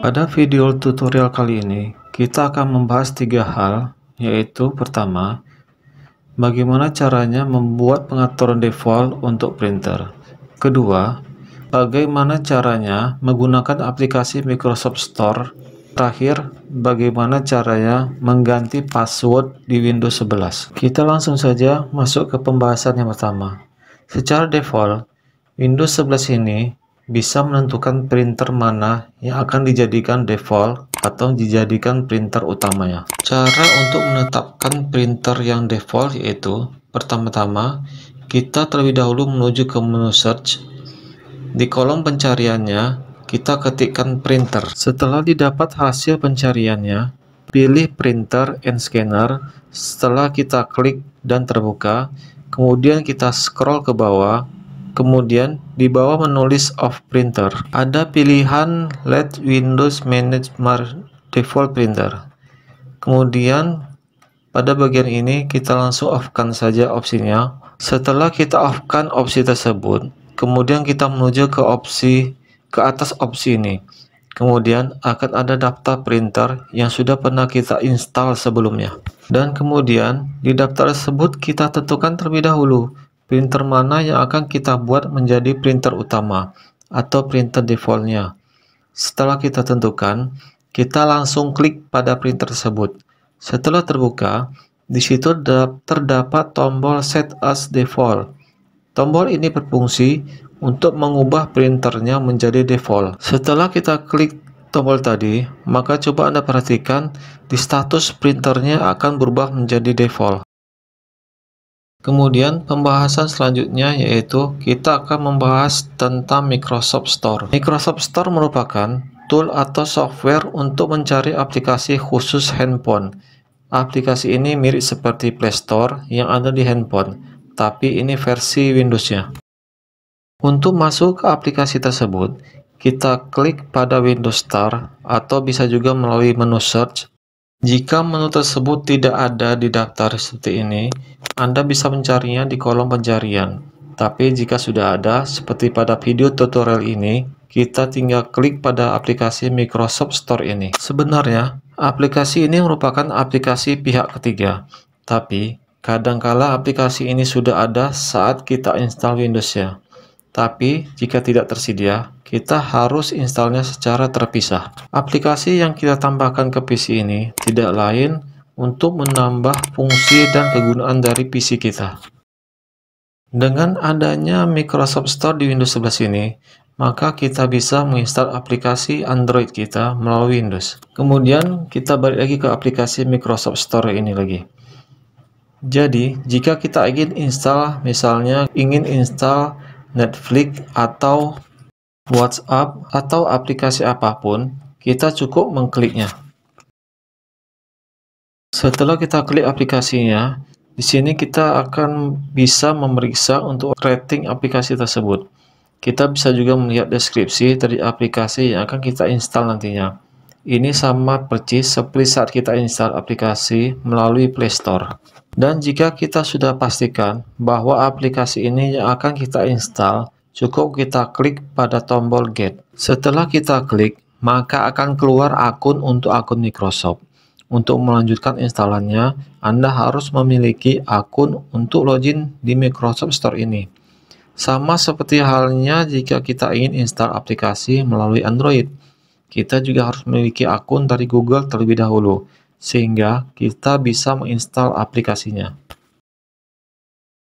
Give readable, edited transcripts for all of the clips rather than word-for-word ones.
Pada video tutorial kali ini, kita akan membahas 3 hal, yaitu pertama, bagaimana caranya membuat pengaturan default untuk printer. Kedua, bagaimana caranya menggunakan aplikasi Microsoft Store. Terakhir, bagaimana caranya mengganti password di Windows 11. Kita langsung saja masuk ke pembahasan yang pertama. Secara default, Windows 11 ini bisa menentukan printer mana yang akan dijadikan default atau dijadikan printer utamanya. Cara untuk menetapkan printer yang default yaitu, pertama-tama, kita terlebih dahulu menuju ke menu search. Di kolom pencariannya, kita ketikkan printer. Setelah didapat hasil pencariannya, pilih printer and scanner. Setelah kita klik dan terbuka, kemudian kita scroll ke bawah. Kemudian di bawah menulis of printer. Ada pilihan let Windows manage my default printer. Kemudian pada bagian ini kita langsung off-kan saja opsinya. Setelah kita off-kan opsi tersebut, kemudian kita menuju ke atas opsi ini. Kemudian akan ada daftar printer yang sudah pernah kita install sebelumnya. Dan kemudian di daftar tersebut kita tentukan terlebih dahulu printer mana yang akan kita buat menjadi printer utama atau printer defaultnya. Setelah kita tentukan, kita langsung klik pada printer tersebut. Setelah terbuka, di situ terdapat tombol Set as Default. Tombol ini berfungsi untuk mengubah printernya menjadi default. Setelah kita klik tombol tadi, maka coba Anda perhatikan di status printernya akan berubah menjadi default. Kemudian pembahasan selanjutnya yaitu kita akan membahas tentang Microsoft Store. Microsoft Store merupakan tool atau software untuk mencari aplikasi khusus handphone. Aplikasi ini mirip seperti Play Store yang ada di handphone, tapi ini versi Windows-nya. Untuk masuk ke aplikasi tersebut, kita klik pada Windows Store atau bisa juga melalui menu search. Jika menu tersebut tidak ada di daftar seperti ini, Anda bisa mencarinya di kolom pencarian. Tapi jika sudah ada, seperti pada video tutorial ini, kita tinggal klik pada aplikasi Microsoft Store ini. Sebenarnya, aplikasi ini merupakan aplikasi pihak ketiga. Tapi, kadangkala aplikasi ini sudah ada saat kita install Windows-nya. Tapi, jika tidak tersedia, kita harus installnya secara terpisah. Aplikasi yang kita tambahkan ke PC ini tidak lain untuk menambah fungsi dan kegunaan dari PC kita. Dengan adanya Microsoft Store di Windows 11 ini, maka kita bisa menginstal aplikasi Android kita melalui Windows. Kemudian, kita balik lagi ke aplikasi Microsoft Store ini lagi. Jadi, jika kita ingin install, misalnya ingin install Netflix atau WhatsApp atau aplikasi apapun, kita cukup mengkliknya. Setelah kita klik aplikasinya, di sini kita akan bisa memeriksa untuk rating aplikasi tersebut. Kita bisa juga melihat deskripsi dari aplikasi yang akan kita install nantinya. Ini sama persis seperti saat kita install aplikasi melalui Play Store. Dan jika kita sudah pastikan bahwa aplikasi ini yang akan kita install, cukup kita klik pada tombol Get. Setelah kita klik, maka akan keluar akun untuk akun Microsoft. Untuk melanjutkan instalannya, Anda harus memiliki akun untuk login di Microsoft Store ini. Sama seperti halnya jika kita ingin install aplikasi melalui Android. Kita juga harus memiliki akun dari Google terlebih dahulu, sehingga kita bisa menginstal aplikasinya.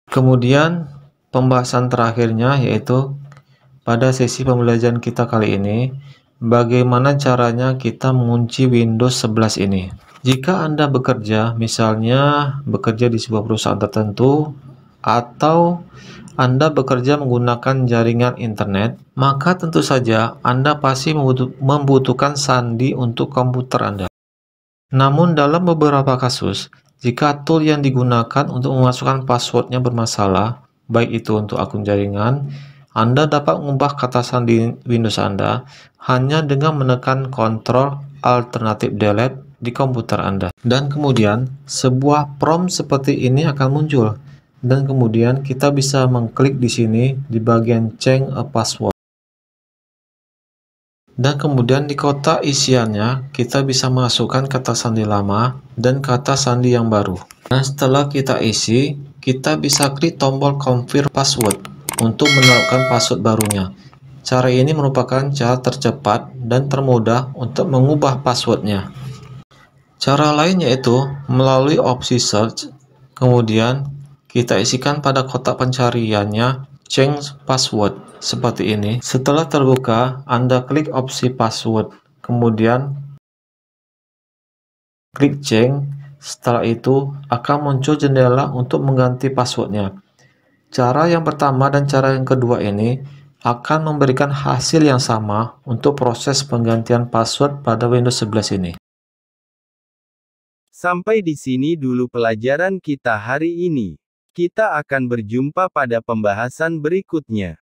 Kemudian, pembahasan terakhirnya yaitu pada sesi pembelajaran kita kali ini, bagaimana caranya kita mengunci Windows 11 ini. Jika Anda bekerja, misalnya bekerja di sebuah perusahaan tertentu, atau Anda bekerja menggunakan jaringan internet, maka tentu saja Anda pasti membutuhkan sandi untuk komputer Anda. Namun dalam beberapa kasus, jika tool yang digunakan untuk memasukkan passwordnya bermasalah, baik itu untuk akun jaringan, Anda dapat mengubah kata sandi Windows Anda hanya dengan menekan Ctrl Alternatif Delete di komputer Anda. Dan kemudian, sebuah prompt seperti ini akan muncul. Dan kemudian kita bisa mengklik di sini di bagian Change a Password. Dan kemudian di kotak isiannya, kita bisa masukkan kata sandi lama dan kata sandi yang baru. Nah, setelah kita isi, kita bisa klik tombol confirm password untuk menerapkan password barunya. Cara ini merupakan cara tercepat dan termudah untuk mengubah passwordnya. Cara lain yaitu melalui opsi search, kemudian kita isikan pada kotak pencariannya change password seperti ini. Setelah terbuka, Anda klik opsi password, kemudian klik change. Setelah itu akan muncul jendela untuk mengganti passwordnya. Cara yang pertama dan cara yang kedua ini akan memberikan hasil yang sama untuk proses penggantian password pada Windows 11 ini. Sampai di sini dulu pelajaran kita hari ini. Kita akan berjumpa pada pembahasan berikutnya.